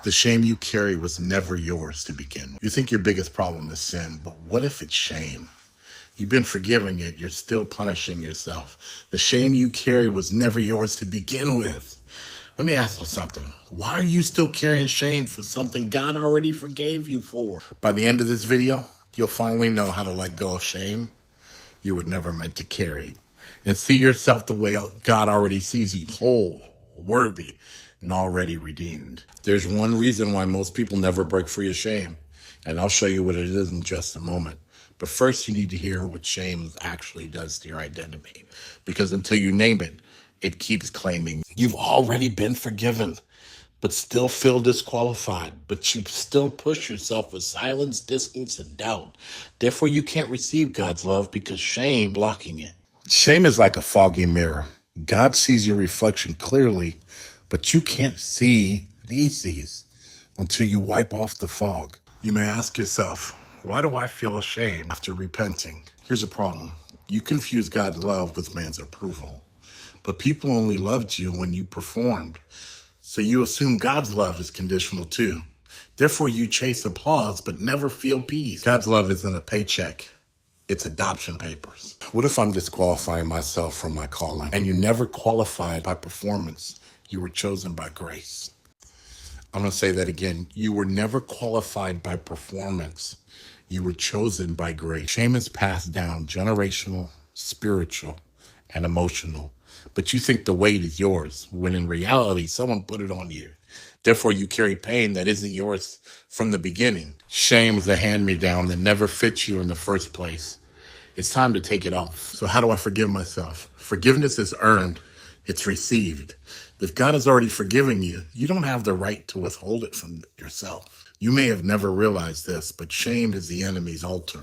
The shame you carry was never yours to begin with. You think your biggest problem is sin, but what if it's shame? You've been forgiving it, you're still punishing yourself. The shame you carry was never yours to begin with. Let me ask you something. Why are you still carrying shame for something God already forgave you for? By the end of this video, you'll finally know how to let go of shame you were never meant to carry and see yourself the way God already sees you, whole, worthy, and already redeemed. There's one reason why most people never break free of shame, and I'll show you what it is in just a moment. But first, you need to hear what shame actually does to your identity, because until you name it, it keeps claiming you've already been forgiven, but still feel disqualified, but you still push yourself with silence, distance, and doubt. Therefore, you can't receive God's love because shame blocking it. Shame is like a foggy mirror. God sees your reflection clearly, but you can't see what he sees until you wipe off the fog. You may ask yourself, why do I feel ashamed after repenting? Here's a problem. You confuse God's love with man's approval. But people only loved you when you performed. So you assume God's love is conditional too. Therefore, you chase applause but never feel peace. God's love isn't a paycheck. It's adoption papers. What if I'm disqualifying myself from my calling? And you never qualified by performance. You were chosen by grace. I'm going to say that again. You were never qualified by performance. You were chosen by grace. Shame is passed down generational, spiritual, and emotional. But you think the weight is yours, when in reality, someone put it on you. Therefore, you carry pain that isn't yours from the beginning. Shame is a hand-me-down that never fits you in the first place. It's time to take it off. So how do I forgive myself? Forgiveness is earned. It's received. If God has already forgiven you, you don't have the right to withhold it from yourself. You may have never realized this, but shame is the enemy's altar.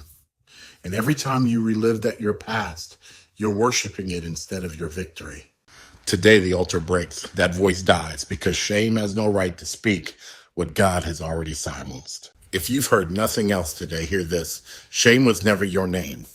And every time you relive your past, you're worshiping it instead of your victory. Today, the altar breaks. That voice dies because shame has no right to speak what God has already silenced. If you've heard nothing else today, hear this. Shame was never your name.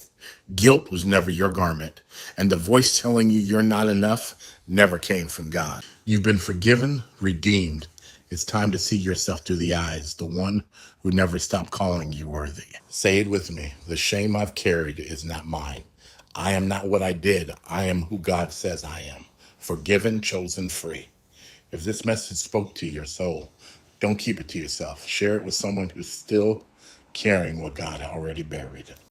Guilt was never your garment. And the voice telling you you're not enough never came from God. You've been forgiven, redeemed. It's time to see yourself through the eyes, the one who never stopped calling you worthy. Say it with me. The shame I've carried is not mine. I am not what I did. I am who God says I am. Forgiven, chosen, free. If this message spoke to your soul, don't keep it to yourself. Share it with someone who's still carrying what God already buried.